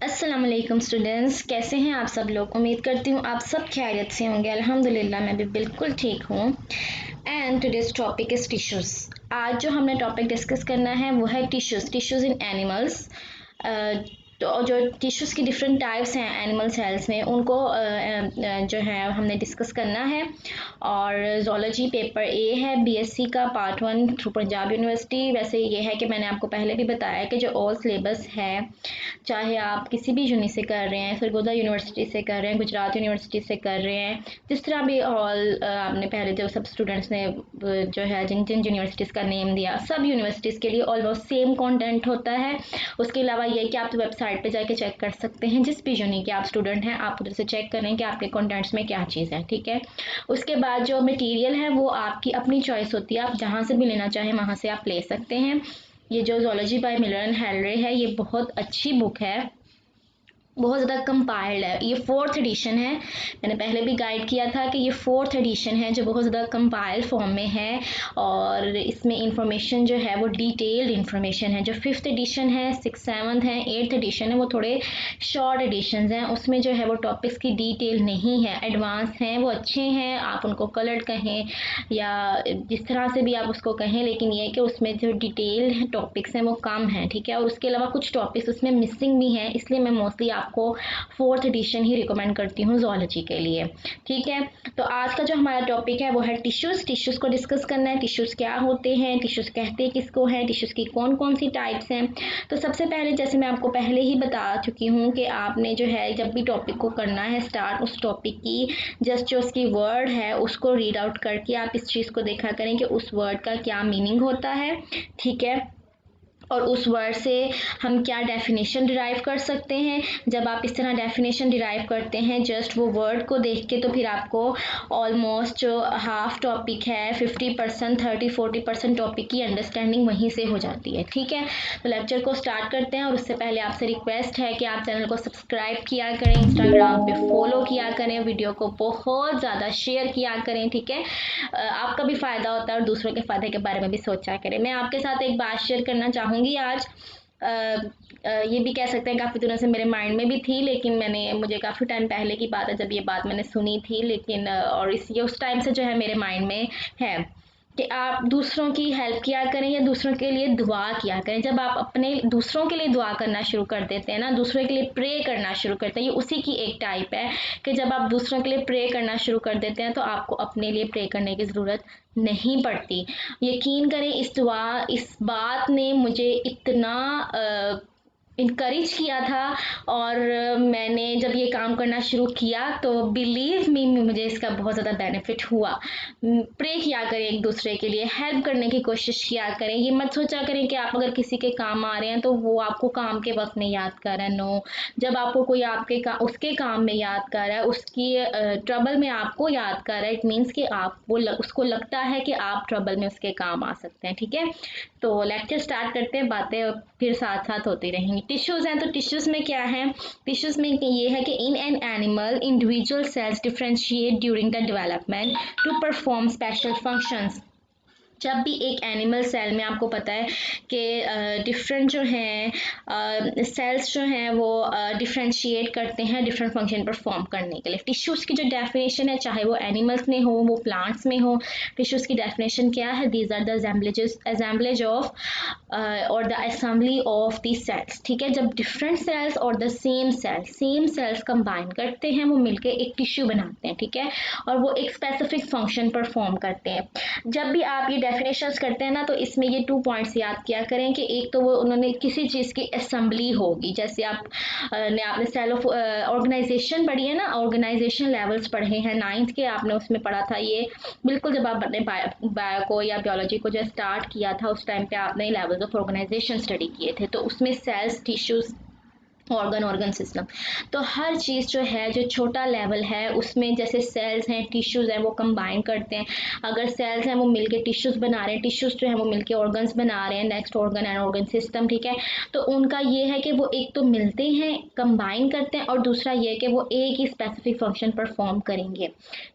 अस्सलाम वालेकुम स्टूडेंट्स, कैसे हैं आप सब लोग। उम्मीद करती हूँ आप सब खैरियत से होंगे। अल्हम्दुलिल्लाह मैं भी बिल्कुल ठीक हूँ। And today's topic is tissues. आज जो हमने टॉपिक डिस्कस करना है वो है टिश्यूज़ इन एनिमल्स। तो जो टिश्यूज़ की डिफरेंट टाइप्स हैं एनिमल सेल्स में, उनको जो है हमने डिस्कस करना है। और जोलॉजी पेपर ए है बीएससी का पार्ट 1 थ्रू पंजाब यूनिवर्सिटी। वैसे ये है कि मैंने आपको पहले भी बताया कि जो ऑल सिलेबस है, चाहे आप किसी भी यूनि से कर रहे हैं, सरगोदा यूनिवर्सिटी से कर रहे हैं, गुजरात यूनिवर्सिटी से कर रहे हैं, जिस तरह भी ऑल आपने पहले जो सब स्टूडेंट्स ने जो है जिन जिन यूनिवर्सिटीज़ का नेम दिया, सब यूनिवर्सिटीज़ के लिए ऑलमोस्ट सेम कंटेंट होता है। उसके अलावा ये कि आप वेबसाइट पे जाके चेक कर सकते हैं, जिस भी यूनि के आप स्टूडेंट हैं आप उधर से चेक करें कि आपके कंटेंट्स में क्या चीज़ है, ठीक है। उसके बाद जो मटेरियल है वो आपकी अपनी चॉइस होती है, आप जहाँ से भी लेना चाहें वहाँ से आप ले सकते हैं। ये जो zoology by Miller and Henry है, ये बहुत अच्छी बुक है, बहुत ज़्यादा कंपाइल्ड है। ये 4th एडिशन है। मैंने पहले भी गाइड किया था कि ये 4th एडिशन है जो बहुत ज़्यादा कंपाइल फॉर्म में है, और इसमें इंफॉर्मेशन जो है वो डिटेल्ड इंफॉर्मेशन है। जो 5th एडिशन है, 6th 7th है, 8th एडिशन है, वो थोड़े शॉर्ट एडिशन हैं। उसमें जो है वो टॉपिक्स की डिटेल नहीं है, एडवांस हैं, वो अच्छे हैं। आप उनको कलर्ड कहें या जिस तरह से भी आप उसको कहें, लेकिन ये है कि उसमें जो डिटेल टॉपिक्स हैं वो कम हैं, ठीक है। और उसके अलावा कुछ टॉपिक्स उसमें मिसिंग भी हैं, इसलिए मैं मोस्टली आपको 4th एडिशन ही रिकमेंड करती हूँ जोलॉजी के लिए, ठीक है। तो आज का जो हमारा टॉपिक है वो है टिश्यूज़ को डिस्कस करना है। टिश्यूज़ क्या होते हैं, टिश्यूज़ कहते किसको हैं, टिश्यूज़ की कौन कौन सी टाइप्स हैं। तो सबसे पहले, जैसे मैं आपको पहले ही बता चुकी हूँ कि आपने जो है जब भी टॉपिक को करना है स्टार्ट, उस टॉपिक की जस्ट जो उसकी वर्ड है उसको रीड आउट करके आप इस चीज़ को देखा करें कि उस वर्ड का क्या मीनिंग होता है, ठीक है। और उस वर्ड से हम क्या डेफिनेशन डिराइव कर सकते हैं। जब आप इस तरह डेफिनेशन डिराइव करते हैं जस्ट वो वर्ड को देख के, तो फिर आपको ऑलमोस्ट जो हाफ टॉपिक है 50%, 30-40% टॉपिक की अंडरस्टैंडिंग वहीं से हो जाती है, ठीक है। तो लेक्चर को स्टार्ट करते हैं, और उससे पहले आपसे रिक्वेस्ट है कि आप चैनल को सब्सक्राइब किया करें, इंस्टाग्राम पे फॉलो किया करें, वीडियो को बहुत ज़्यादा शेयर किया करें, ठीक है। आपका भी फ़ायदा होता है और दूसरों के फ़ायदे के बारे में भी सोचा करें। मैं आपके साथ एक बात शेयर करना चाहूँगी आज। ये भी कह सकते हैं काफ़ी दिनों से मेरे माइंड में भी थी, लेकिन मुझे काफ़ी टाइम पहले की बात है जब ये बात मैंने सुनी थी, लेकिन और ये उस टाइम से जो है मेरे माइंड में है कि आप दूसरों की हेल्प किया करें या दूसरों के लिए दुआ किया करें। जब आप अपने दूसरों के लिए दुआ करना शुरू कर देते हैं ना, दूसरों के लिए प्रे करना शुरू करते हैं, ये उसी की एक टाइप है कि जब आप दूसरों के लिए प्रे करना शुरू कर देते हैं तो आपको अपने लिए प्रे करने की ज़रूरत नहीं पड़ती। यकीन करें, इस बात ने मुझे इतना इनकरेज किया था, और मैंने जब ये काम करना शुरू किया तो बिलीव मी, मुझे इसका बहुत ज़्यादा बेनिफिट हुआ। प्रे किया करें एक दूसरे के लिए, हेल्प करने की कोशिश किया करें। ये मत सोचा करें कि आप अगर किसी के काम आ रहे हैं तो वो आपको काम के वक्त में याद कर रहा है। नो, जब आपको कोई उसके काम में याद कर रहा है, उसकी ट्रबल में आपको याद कर रहा है, इट मीन्स कि उसको लगता है कि आप ट्रबल में उसके काम आ सकते हैं, ठीक है। तो लेक्चर स्टार्ट करते हैं, बातें फिर साथ साथ होती रहेंगी। टिश्यूज़ हैं, तो टिश्यूज़ में क्या है। टिश्यूज़ में ये है कि in an animal individual cells differentiate during the development to perform special functions. जब भी एक एनिमल सेल में, आपको पता है कि डिफरेंट जो हैं सेल्स जो हैं वो डिफ्रेंशिएट करते हैं डिफरेंट फंक्शन परफॉर्म करने के लिए। टिश्यूज़ की जो डेफिनेशन है, चाहे वो एनिमल्स में हो वो प्लांट्स में हो, टिश्यूज़ की डेफिनेशन क्या है। These are the assemblage of और the assembly of the cells, ठीक है। जब डिफरेंट सेल्स और द सेम सेल्स कंबाइन करते हैं, वो मिलकर एक टिश्यू बनाते हैं, ठीक है। और वो एक स्पेसिफिक फंक्शन परफॉर्म करते हैं। जब भी आप ये डेफिनेशंस करते हैं ना, तो इसमें ये 2 पॉइंट्स याद किया करें कि एक तो वो उन्होंने किसी चीज़ की असेंबली होगी, जैसे आपने सेल ऑफ ऑर्गेनाइजेशन पढ़ी है ना, ऑर्गेनाइजेशन लेवल्स पढ़े हैं 9th के, आपने उसमें पढ़ा था ये। बिल्कुल, जब आप अपने बायो को या बायोलॉजी को जब स्टार्ट किया था उस टाइम पे आपने लेवल्स ऑफ ऑर्गेनाइजेशन स्टडी किए थे, तो उसमें सेल्स, टिश्यूज़, ऑर्गन सिस्टम, तो हर चीज़ जो है जो छोटा लेवल है उसमें, जैसे सेल्स हैं, टिश्यूज़ हैं, वो कंबाइन करते हैं। अगर सेल्स हैं वो मिलके टिश्यूज़ बना रहे हैं, टिश्यूज़ जो है वो मिलके ऑर्गन्स बना रहे हैं, next organ and organ system, ठीक है। तो उनका ये है कि वो एक तो मिलते हैं, कंबाइन करते हैं, और दूसरा ये है कि वो एक ही स्पेसिफिक फंक्शन परफॉर्म करेंगे।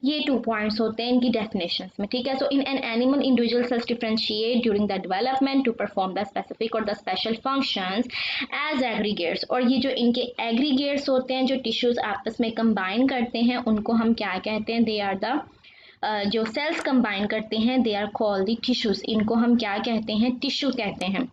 ये 2 पॉइंट्स होते हैं इनकी डेफिनेशन में, ठीक है। So in an animal individual cells differentiate during the development to perform the specific और the special functions as aggregates. और ये जो इनके एग्रीगेट्स होते हैं, जो टिश्यूज़ आपस में कंबाइन करते हैं, उनको हम क्या कहते हैं? दे आर द जो सेल्स कंबाइन करते हैं, they are called the tissues. इनको हम क्या कहते हैं? टिश्यू कहते हैं।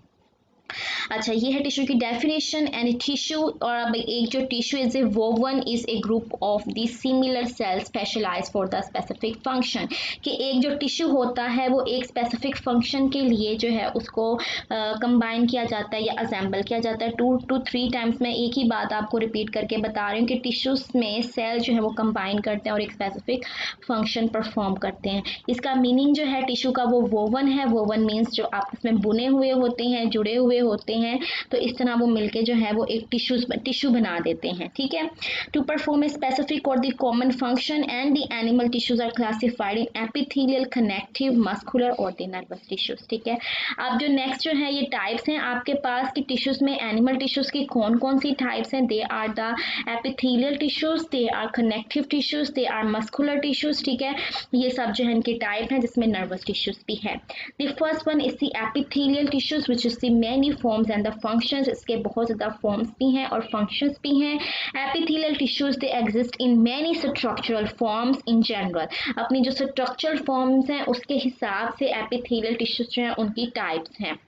अच्छा, ये है टिश्यू की डेफिनेशन। एंड टिश्यू, और अब एक जो tissue is a woven is a group of the similar cells specialise for the specific function, कि एक जो टिश्यू होता है वो एक स्पेसिफिक फंक्शन के लिए जो है उसको कंबाइन किया जाता है या असेंबल किया जाता है। 2 to 3 टाइम्स मैं एक ही बात आपको रिपीट करके बता रही हूँ कि टिश्यूज में सेल जो है वो कंबाइन करते हैं और एक स्पेसिफिक फंक्शन परफॉर्म करते हैं। इसका मीनिंग जो है टिश्यू का वो वोवन है। वोवन मीन्स जो आपस में बुने हुए होते हैं, जुड़े हुए होते हैं, तो इस तरह वो मिलके जो है वो एक टिश्यू बना देते हैं। ठीक है। टू परफॉर्म ए स्पेसिफिक और the common function and the animal tissues are classified in epithelial, connective, muscular और द नर्वस टिश्यूज। ठीक है। अब जो नेक्स्ट जो है ये टाइप्स हैं आपके पास कि टिश्यूज में एनिमल टिश्यूज की कौन कौन सी टाइप्स हैं। They are the epithelial tissues, they are connective tissues, they are muscular tissues. ठीक है। ये सब जो है इनके टाइप हैं, जिसमें नर्वस टिश्यूज भी है। The first one is the epithelial tissues which is the many forms and the functions. इसके बहुत ज़्यादा फॉर्म्स भी हैं और फंक्शंस भी हैं। Epithelial tissues they exist in many structural forms in general. अपनी जो स्ट्रक्चरल फॉर्म्स हैं उसके हिसाब से एपिथेलियल टिश्यूज जो हैं उनकी टाइप्स हैं,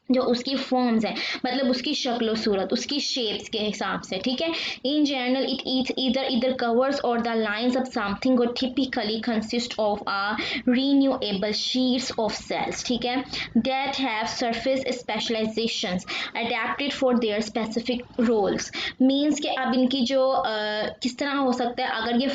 जो उसकी फॉर्म्स हैं, मतलब उसकी शक्ल सूरत, उसकी शेप्स के हिसाब से। ठीक है। इन जनरल इट इधर कवर्स और द लाइंस ऑफ समथिंग और typically consist of a renewable sheets of cells. ठीक है। That have surface specialisations adapted for their specific roles. Means कि अब इनकी जो किस तरह हो सकता है, अगर ये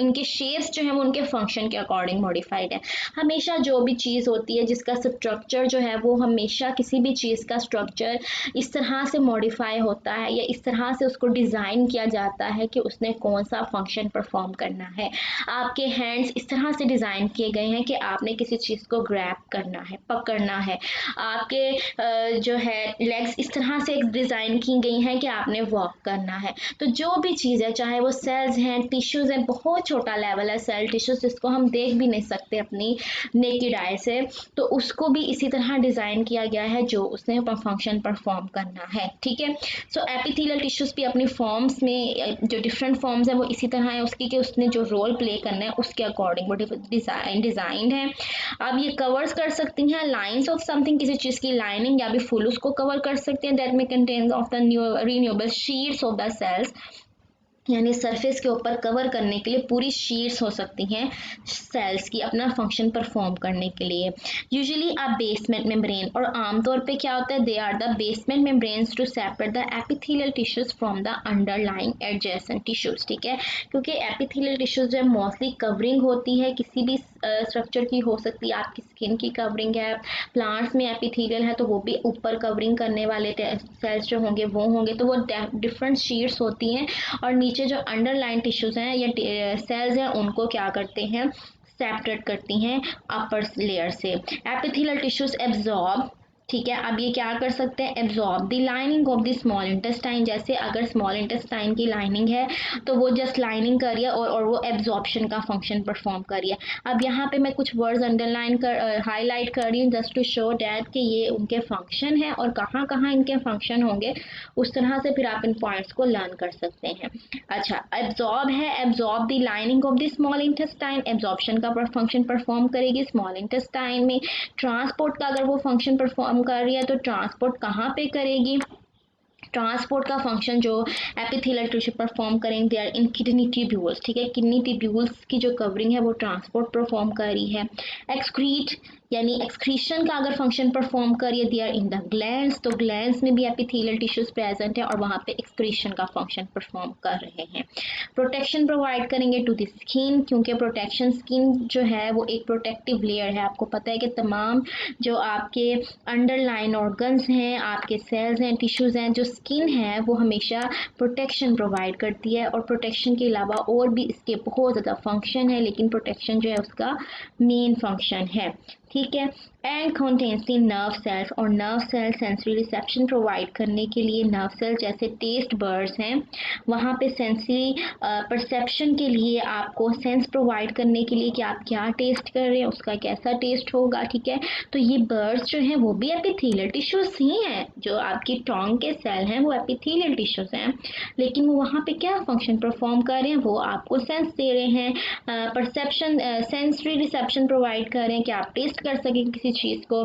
इनके शेप्स जो है वो उनके फंक्शन के अकॉर्डिंग मॉडिफाइड है। हमेशा जो भी चीज़ होती है जिसका स्ट्रक्चर जो है वो हमेशा, किसी भी चीज़ का स्ट्रक्चर इस तरह से मॉडिफाई होता है या इस तरह से उसको डिज़ाइन किया जाता है कि उसने कौन सा फंक्शन परफॉर्म करना है। आपके हैंड्स इस तरह से डिज़ाइन किए गए हैं कि आपने किसी चीज़ को ग्रैब करना है, पकड़ना है। आपके जो है लेग्स इस तरह से डिज़ाइन की गई हैं कि आपने वॉक करना है। तो जो भी चीज़ है, चाहे वो सेल्स हैं, टिश्यूज़ हैं, बहुत छोटा लेवल है सेल टिश्यूज़ जिसको हम देख भी नहीं सकते अपनी नेकेड आई से, तो उसको भी इसी तरह डिज़ाइन किया गया है जो उसने फंक्शन परफॉर्म करना है। ठीक है। सो एपिथेलियल टिश्यूज़ भी अपनी फॉर्म्स में जो डिफरेंट फॉर्म्स हैं वो इसी तरह है उसकी कि उसने जो रोल प्ले करना है उसके अकॉर्डिंग वो डिज़ाइंड है। अब ये कवर्स कर सकती हैं लाइंस ऑफ समथिंग, किसी चीज़ की लाइनिंग या भी फुल उसको कवर कर सकते हैं। दैट में contents of the renewable sheets of the cells, यानी सरफेस के ऊपर कवर करने के लिए पूरी शीट्स हो सकती हैं सेल्स की अपना फंक्शन परफॉर्म करने के लिए। यूजुअली अ बेसमेंट मेम्ब्रेन, और आमतौर पे क्या होता है, they are the basement membranes to separate the epithelial tissues from the underlying adjacent tissues. ठीक है। क्योंकि एपिथेलियल टिश्यूज जो है मोस्टली कवरिंग होती है, किसी भी स्ट्रक्चर की हो सकती है। आपकी स्किन की कवरिंग है, प्लांट्स में एपिथेलियल है तो वो भी ऊपर कवरिंग करने वाले सेल्स जो होंगे वो होंगे, तो वो डिफरेंट शीट्स होती हैं। और नीचे जो अंडरलाइन टिश्यूज़ हैं या सेल्स हैं उनको क्या करते हैं, सेपरेट करती हैं अपर लेयर से। एपिथेलियल टिश्यूज़ एब्जॉर्ब, ठीक है। अब ये क्या कर सकते हैं, absorb the lining of the small intestine. जैसे अगर स्मॉल इंटेस्टाइन की लाइनिंग है तो वो जस्ट लाइनिंग कर रही है और वो एब्जॉर्प्शन का फंक्शन परफॉर्म कर रही है। अब यहाँ पे मैं कुछ वर्ड्स अंडरलाइन हाईलाइट कर रही हूँ जस्ट टू शो डैट कि ये उनके फंक्शन है और कहाँ कहाँ इनके फंक्शन होंगे, उस तरह से फिर आप इन पॉइंट्स को लर्न कर सकते हैं। अच्छा, एब्जॉर्ब है, absorb the lining of the small intestine, absorption का फंक्शन परफॉर्म करेगी स्मॉल इंटेस्टाइन में। ट्रांसपोर्ट का अगर वो फंक्शन परफॉर्म कर रही है तो ट्रांसपोर्ट कहाँ पे करेगी, ट्रांसपोर्ट का फंक्शन जो एपिथेलियल टिश्यू परफॉर्म करेंगे they are in kidney tubules. ठीक है। किडनी ट्यूब्यूल्स की जो कवरिंग है वो ट्रांसपोर्ट परफॉर्म कर रही है। एक्सक्रीट यानी एक्सक्रीशन का अगर फंक्शन परफॉर्म करिए they are in the glands, तो ग्लैंड्स में भी एपिथेलियल टिश्यूज प्रेजेंट है और वहाँ पे एक्सक्रीशन का फंक्शन परफॉर्म कर रहे हैं। प्रोटेक्शन प्रोवाइड करेंगे टू द स्किन, क्योंकि प्रोटेक्शन स्किन जो है वो एक प्रोटेक्टिव लेयर है। आपको पता है कि तमाम जो आपके अंडरलाइन ऑर्गन्स हैं, आपके सेल्स हैं, टिश्यूज़ हैं, जो स्किन है वो हमेशा प्रोटेक्शन प्रोवाइड करती है। और प्रोटेक्शन के अलावा और भी इसके बहुत ज़्यादा फंक्शन है, लेकिन प्रोटेक्शन जो है उसका मेन फंक्शन है। ठीक है। And contains the nerve cells, और nerve cell sensory reception provide करने के लिए नर्व सेल जैसे टेस्ट बर्ड्स हैं, वहाँ पे सेंसरी परसेप्शन के लिए आपको सेंस प्रोवाइड करने के लिए कि आप क्या टेस्ट कर रहे हैं, उसका कैसा टेस्ट होगा। ठीक है, तो ये बर्ड्स जो हैं वो भी एपिथेलियल टिश्यूज ही हैं। जो आपकी टोंग के सेल हैं वो एपिथेलियल टिश्यूज हैं, लेकिन वो वहाँ पे क्या फंक्शन परफॉर्म कर रहे हैं, वो आपको सेंस दे रहे हैं, परसेप्शन सेंसरी रिसेप्शन प्रोवाइड कर रहे हैं कि आप टेस्ट कर सकें किसी चीज़ को।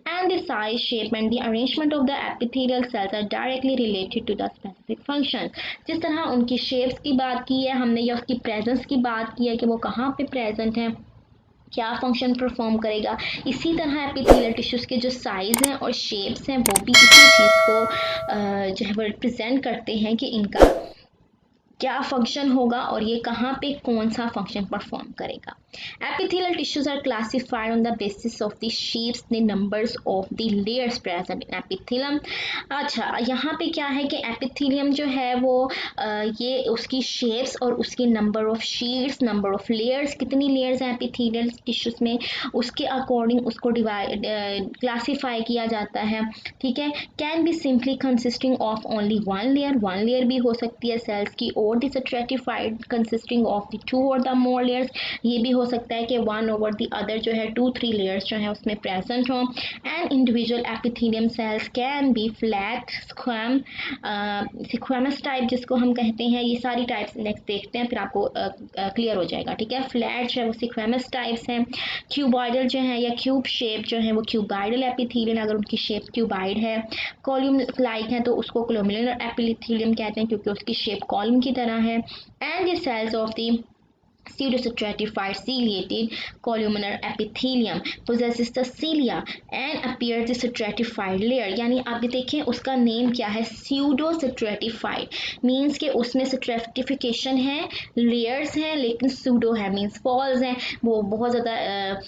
And the size shape and the arrangement of the epithelial cells are directly related to the specific function. जिस तरह उनकी शेप्स की बात की है हमने, या उसकी प्रेजेंस की बात की है कि वो कहाँ पे प्रेजेंट है, क्या फंक्शन परफॉर्म करेगा, इसी तरह एपिथेलियल टिश्यूज़ के जो साइज़ हैं और शेप्स हैं वो भी इसी चीज़ को जो है वो रिप्रेजेंट करते हैं कि इनका क्या फंक्शन होगा और ये कहाँ पे कौन सा फंक्शन परफॉर्म करेगा। Epithelial tissues are classified on the basis of the shapes the numbers of the layers present in epithelium. अच्छा, यहाँ पे क्या है कि एपिथेलियम जो है वो ये उसकी शेप्स और उसकी number of sheets, number of layers, कितनी लेयर्स हैं एपिथेलियल टिश्यूज में, उसके अकॉर्डिंग उसको डिवाइड क्लासीफाई किया जाता है। ठीक है, can be simply consisting of only one layer भी हो सकती है सेल्स की, और the stratified consisting of the two और द मोर लेयर्स, ये भी हो सकता है कि वन ओवर द अदर जो है 2-3 लेयर्स जो है उसमें प्रेजेंट हो। And individual epithelium cells can be flat, squam, squamous type जिसको हम कहते हैं। ये सारी टाइप्स नेक्स्ट देखते हैं, फिर आपको क्लियर हो जाएगा। ठीक है, फ्लैट जो है वो स्क्वैमस टाइप्स हैं, क्यूबॉइडल जो है या क्यूब शेप जो है वो क्यूबाइडल एपिथेलियम, अगर उनकी शेप क्यूबाइड है। कॉलम लाइक है तो उसको कोलुमिनर एपिथेलियम कहते हैं क्योंकि उसकी शेप कॉलम की तरह है। And the cells of the pseudostratified ciliated columnar epithelium possesses the cilia and appears the stratified layer। यानी आप देखें उसका नेम क्या है, pseudo stratified, मीन्स कि उसमें स्ट्रेटिफिकेशन है, लेयर्स हैं लेकिन सूडो है, मीन्स फॉल्स हैं, वो बहुत ज़्यादा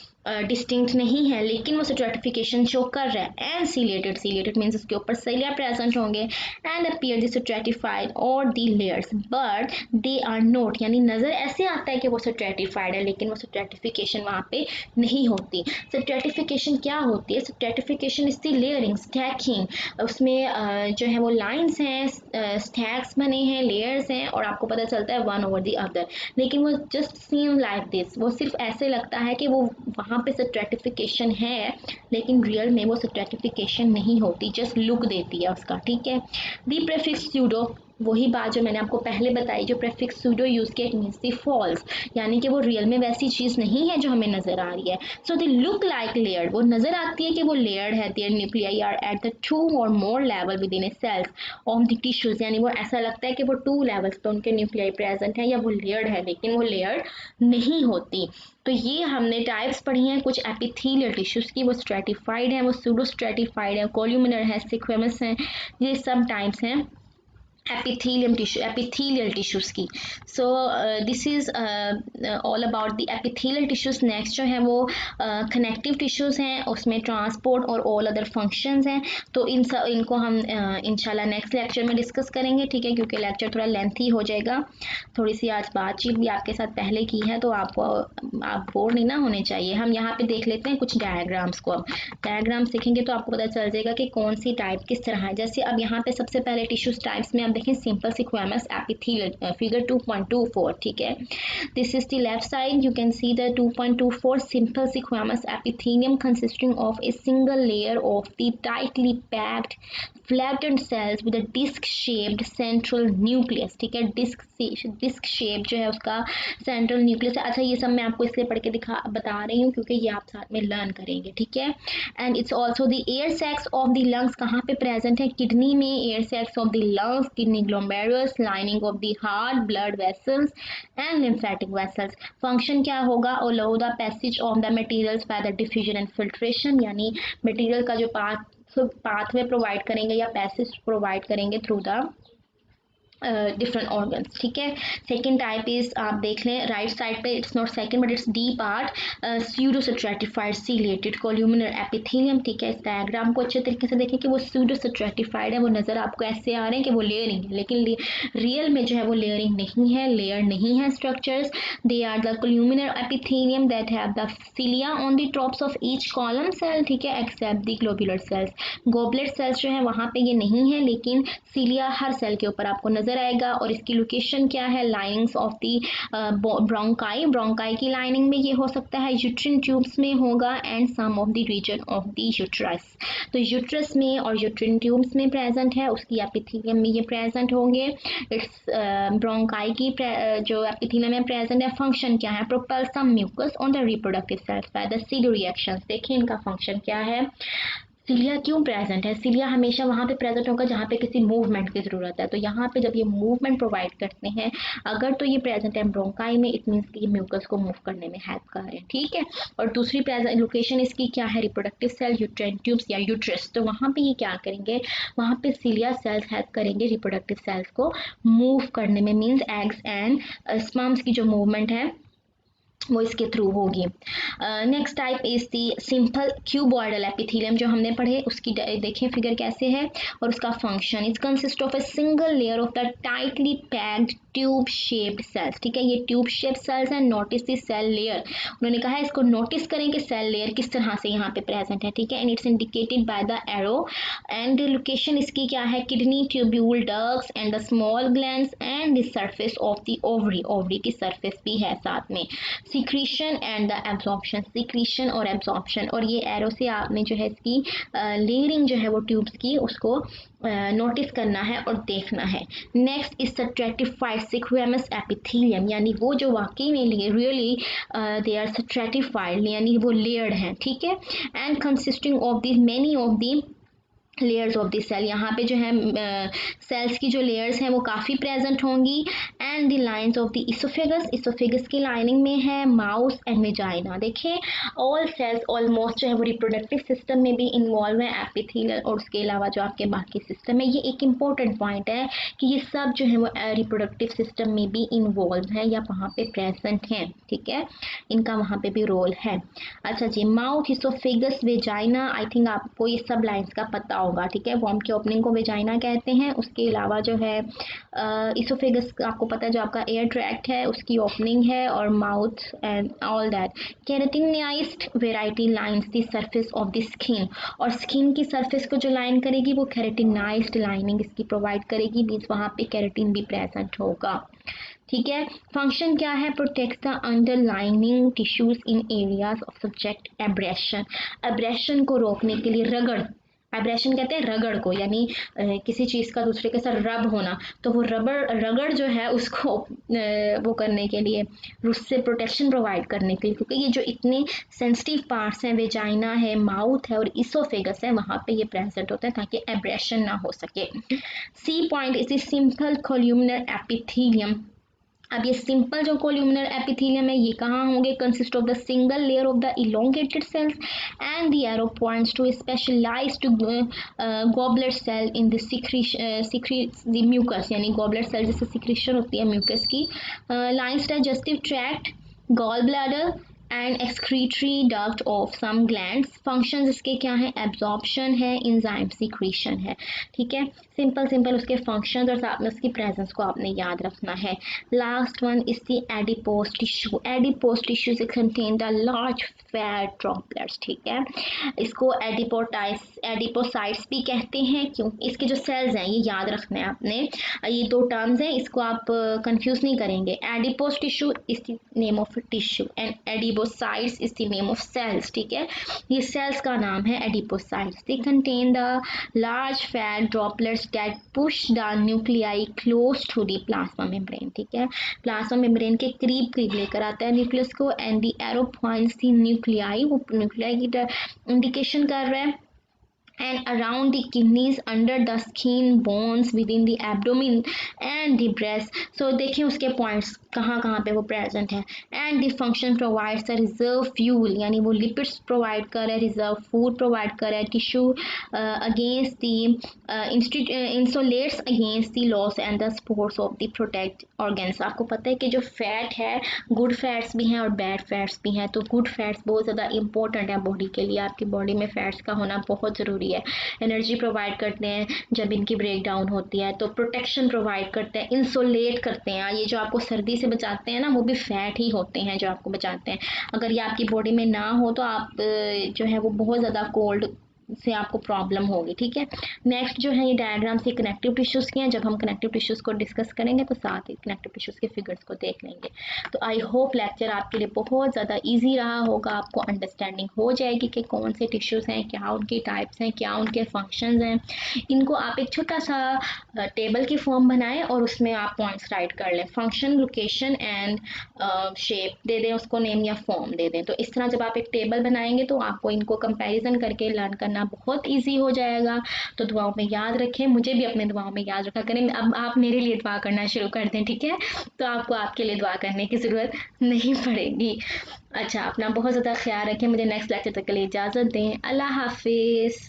डिस्टिंक्ट नहीं है लेकिन वो स्ट्रेटिफिकेशन शो कर रहा है। एंड सीलेटेड, सीलेटेड मीन्स उसके ऊपर सिलिया प्रेजेंट होंगे। एंड अपीयर द स्ट्रेटिफाइड और the layers but they are not, यानी नज़र ऐसे आता है कि वो स्ट्रेटिफाइड है लेकिन वो स्ट्रेटिफिकेशन वहाँ पे नहीं होती। स्ट्रेटिफिकेशन क्या होती है, stratification is the layering, stacking, उसमें जो है वो लाइन्स हैं, स्टैक्स बने हैं, लेयर्स हैं, और आपको पता चलता है वन ओवर द अदर, लेकिन वो जस्ट सीम लाइक दिस, वो सिर्फ ऐसे लगता है कि वो वहाँ पे स्ट्रेटिफिकेशन है लेकिन रियल में वो स्ट्रेटिफिकेशन नहीं होती, जस्ट लुक देती है उसका। ठीक है, दी प्रेफिक्स स्यूडो, वही बात जो मैंने आपको पहले बताई, जो प्रेफिक्स सूडो यूज किया इट मीन्स दी फॉल्स, यानी कि वो रियल में वैसी चीज़ नहीं है जो हमें नज़र आ रही है। So they look like layered, वो नज़र आती है कि वो लेयर्ड है। Their nuclei are at the 2 or more level within a cells of the tissues, यानी वो ऐसा लगता है कि वो 2 लेवल्स पे उनके न्यूक्लियाई प्रेजेंट है या वो लेयर्ड है लेकिन वो लेयर्ड नहीं होती। तो ये हमने टाइप्स पढ़ी हैं कुछ एपिथेलियल टिश्यूज की, वो स्ट्रेटिफाइड है, वो सूडो स्ट्रेटिफाइड है, कोल्यूमिनर है, स्क्वेमस है, ये सब टाइप्स हैं epithelial tissues की। So this is all about the epithelial tissues। next जो है वो connective tissues हैं, उसमें transport और all other functions हैं। तो इनको हम इंशाल्लाह नेक्स्ट लेक्चर में डिस्कस करेंगे। ठीक है, क्योंकि लेक्चर थोड़ा लेंथी हो जाएगा, थोड़ी सी आज बातचीत भी आपके साथ पहले की है तो आप बोर नहीं ना होने चाहिए। हम यहाँ पे देख लेते हैं कुछ डायग्राम्स को। अब डायग्राम्स देखेंगे तो आपको पता चल जाएगा कि कौन सी टाइप किस तरह है। जैसे अब यहाँ पे सबसे पहले टिश्यूज टाइप्स में आप देखें सिंपल स्क्वेमस एपिथेलियल, फिगर 2.24। ठीक है, this is the left side, you can see the 2.24 simple squamous epithelium consisting of a single layer of the tightly packed flattened cells with a disc shaped central nucleus. ठीक है, disc shape जो है उसका central nucleus है। अच्छा, ये सब मैं आपको इसलिए पढ़ के बता रही हूँ क्योंकि ये आप साथ में लर्न करेंगे। ठीक है, and it's also the air sacs of the lungs, कहाँ पे प्रेजेंट है, किडनी में, air sacs of the lungs, kidney glomerulus, lining of the heart, blood vessels and lymphatic vessels. Function क्या होगा, allow the passage of the materials by the diffusion and filtration, यानी material का जो pathway provide करेंगे या passage provide करेंगे through the different organs, ठीक है। सेकेंड टाइप इज, आप देख लें राइट साइड पे, it's not second but it's the part, pseudostratified ciliated columnar epithelium, ठीक है। इस डायग्राम को अच्छे तरीके से देखें कि वो स्यूडो स्ट्रैटिफाइड है, वो नज़र आपको ऐसे आ रहे हैं कि वो लेयरिंग है, लेकिन रियल में जो है वो लेयरिंग नहीं है, लेयर नहीं है structures. They are the columnar epithelium that have the cilia on the tops of each column cell, ठीक है, except the globular cells. Goblet cells जो है वहाँ पे ये नहीं है, लेकिन सीलिया हर सेल के ऊपर आपको नजर आएगा। और इसकी लोकेशन क्या है, linings of the bronchi, bronchi की लाइनिंग में ये हो सकता है, यूट्रिन ट्यूब्स में होगा, and some of the region of the uterus. तो यूट्रस में और यूट्रिन ट्यूब्स में प्रेजेंट है, उसकी एपिथेलियम में ये प्रेजेंट होंगे। इट्स ब्रोंकाई की जो एपिथेलियम में प्रेजेंट है, फंक्शन क्या है, propel some mucus on the reproductive cells by the ciliary reactions. देखिए इनका फंक्शन क्या है। सीलिया क्यों प्रेजेंट है, सीलिया हमेशा वहाँ पे प्रेजेंट होगा जहाँ पे किसी मूवमेंट की ज़रूरत है, तो यहाँ पे जब ये मूवमेंट प्रोवाइड करते हैं अगर तो ये प्रेजेंट है ब्रोंकाई में, इट मीन्स कि ये म्यूकस को मूव करने में हेल्प कर रहे हैं, ठीक है। और दूसरी प्रेजेंट लोकेशन इसकी क्या है, रिप्रोडक्टिव सेल, यूट्राइन ट्यूब्स या यूट्रस, तो वहाँ पे ये क्या करेंगे, वहाँ पे सीलिया सेल्स हेल्प करेंगे रिप्रोडक्टिव सेल्स को मूव करने में, मीन्स एग्स एंड स्पर्म्स की जो मूवमेंट है वो इसके थ्रू होगी। Next type is the simple cuboidal epithelium, जो हमने पढ़े उसकी देखें फिगर कैसे है और उसका function. It consist of a single layer of the tightly packed tube shaped cells, ठीक है, ये ट्यूब शेप्ड सेल्स हैं। नोटिस दी सेल लेयर, उन्होंने कहा है इसको नोटिस करें कि सेल लेयर किस तरह से यहाँ पे प्रेजेंट है, ठीक है। And it's indicated by the arrow, and location इसकी क्या है, kidney tubule ducts and the small glands and the surface of the ovary, ovary की सरफेस भी है साथ में। Secretion and the absorption, secretion और एब्जॉर्प्शन, और ये एरो से आपने जो है इसकी लेयरिंग जो है वो ट्यूब्स की उसको नोटिस करना है और देखना है। Next is stratified squamous epithelium, यानी वो जो वाकई में रियली दे आर स्ट्रैटिफाइड, यानी वो लेयर्ड हैं, ठीक है। And consisting of the many of the layers of the cell, यहाँ पे जो है सेल्स की जो लेयर्स हैं वो काफ़ी प्रेजेंट होंगी। And the lines of the oesophagus, oesophagus की लाइनिंग में है माउस एंड वेजाइना। देखिए ऑल सेल्स ऑलमोस्ट जो है वो रिप्रोडक्टिव सिस्टम में भी इन्वॉल्व है, एपिथेलियल और उसके अलावा जो आपके बाकी सिस्टम है। ये एक इम्पॉर्टेंट पॉइंट है कि ये सब जो है वो रिप्रोडक्टिव सिस्टम में भी इन्वॉल्व है या वहाँ पे प्रेजेंट हैं, ठीक है, इनका वहाँ पे भी रोल है। अच्छा जी, mouth, oesophagus, vagina, I think आपको ये सब लाइंस का पता होगा, ठीक है। वॉर्म की ओपनिंग को वेजाइना कहते हैं, उसके अलावा जो है इसोफेगस आपको पता है जो आपका एयर ट्रैक्ट है उसकी ओपनिंग है, और mouth and all that. Keratinized variety lines the surface of the skin, और स्किन की सरफेस को जो लाइन करेगी वो केराटिनाइज्ड लाइनिंग इसकी प्रोवाइड करेगी, मीन्स वहाँ पे केराटिन भी प्रेजेंट होगा, ठीक है। फंक्शन क्या है, protect the underlining tissues in areas of subject abrasion, abrasion को रोकने के लिए, रगड़, एब्रेशन कहते हैं रगड़ को, यानी किसी चीज़ का दूसरे के साथ रब होना, तो वो रगड़ जो है उसको वो करने के लिए, उससे प्रोटेक्शन प्रोवाइड करने के लिए, क्योंकि ये जो इतने सेंसिटिव पार्ट्स हैं, वेजाइना है, माउथ है और इसोफेगस है, वहाँ पे ये प्रेजेंट होता है ताकि एब्रेशन ना हो सके। See point is the simple columnar epithelium. अब ये सिंपल जो कोल्यूमिनर एपिथेलियम है ये कहाँ होंगे, consist of the single layer of the elongated cells and the arrow points to specialized goblet cell in the the mucus, यानी गॉबलेट सेल जैसे secretion होती है म्यूकस की, lines digestive tract, gall bladder and excretory duct of some glands. Functions इसके क्या हैं, absorption है, enzyme secretion है, ठीक है। सिंपल सिंपल उसके फंक्शंस और साथ में उसकी प्रेजेंस को आपने याद रखना है। Last one is the adipose tissue, adipose tissue से contain the large fat droplets, ठीक है। इसको एडिपोसाइट्स भी कहते हैं, क्यों, इसके जो सेल्स हैं ये याद रखना है आपने, ये दो टर्म्स हैं, इसको आप कंफ्यूज नहीं करेंगे। Adipose tissue is the name of tissue and adipocytes is the name of cells, ठीक है, ये सेल्स का नाम है adipocytes. They contain the large fat droplets that push the nuclei close to the plasma membrane, ठीक है, plasma membrane के करीब करीब लेकर आता है न्यूक्लियस को। And the arrow points the nuclei, वो न्यूक्लियाई की इंडिकेशन कर रहा है and around the kidneys, under the skin, bones, within the abdomen and the breast. So देखिए उसके पॉइंट्स कहाँ कहाँ पे वो प्रेजेंट है. And the function provides a reserve fuel, यानी वो लिपिड्स प्रोवाइड कर रहा है, रिजर्व फूड प्रोवाइड कर रहा है, tissue against the insulates against the loss and the spores of the protect organs. आपको पता है कि जो फैट है, गुड फैट्स भी हैं और बैड फैट्स भी हैं. तो गुड फैट्स बहुत ज़्यादा इंपॉर्टेंट है बॉडी के लिए. आपकी बॉडी में फैट्स का होना बहुत ज़रूरी है. एनर्जी प्रोवाइड करते हैं जब इनकी ब्रेक डाउन होती है, तो प्रोटेक्शन प्रोवाइड करते हैं, इंसोलेट करते हैं. ये जो आपको सर्दी से बचाते हैं ना, वो भी फैट ही होते हैं जो आपको बचाते हैं. अगर ये आपकी बॉडी में ना हो तो आप जो है वो बहुत ज़्यादा कोल्ड से आपको प्रॉब्लम होगी. ठीक है. नेक्स्ट जो है ये डायग्राम से कनेक्टिव टिश्यूज़ की हैं. जब हम कनेक्टिव टिश्यूज़ को डिस्कस करेंगे तो साथ ही कनेक्टिव टिश्यूज़ के फिगर्स को देख लेंगे. तो आई होप लेक्चर आपके लिए बहुत ज़्यादा इजी रहा होगा. आपको अंडरस्टैंडिंग हो जाएगी कि कौन से टिश्यूज़ हैं, क्या उनकी टाइप्स हैं, क्या उनके फंक्शंस हैं. इनको आप एक छोटा सा टेबल की फॉर्म बनाएं और उसमें आप पॉइंट्स राइट कर लें. फंक्शन, लोकेशन एंड शेप दे दें, उसको नेम या फॉर्म दे दें. तो इस तरह जब आप एक टेबल बनाएंगे तो आपको इनको कंपैरिजन करके लर्न करना बहुत इजी हो जाएगा. तो दुआओं में याद रखें, मुझे भी अपने दुआओं में याद रखा करें. अब आप मेरे लिए दुआ करना शुरू कर दें. ठीक है. तो आपको आपके लिए दुआ करने की ज़रूरत नहीं पड़ेगी. अच्छा, अपना बहुत ज़्यादा ख्याल रखें. मुझे नेक्स्ट लेक्चर तक के लिए इजाज़त दें. अल्लाह हाफिज़.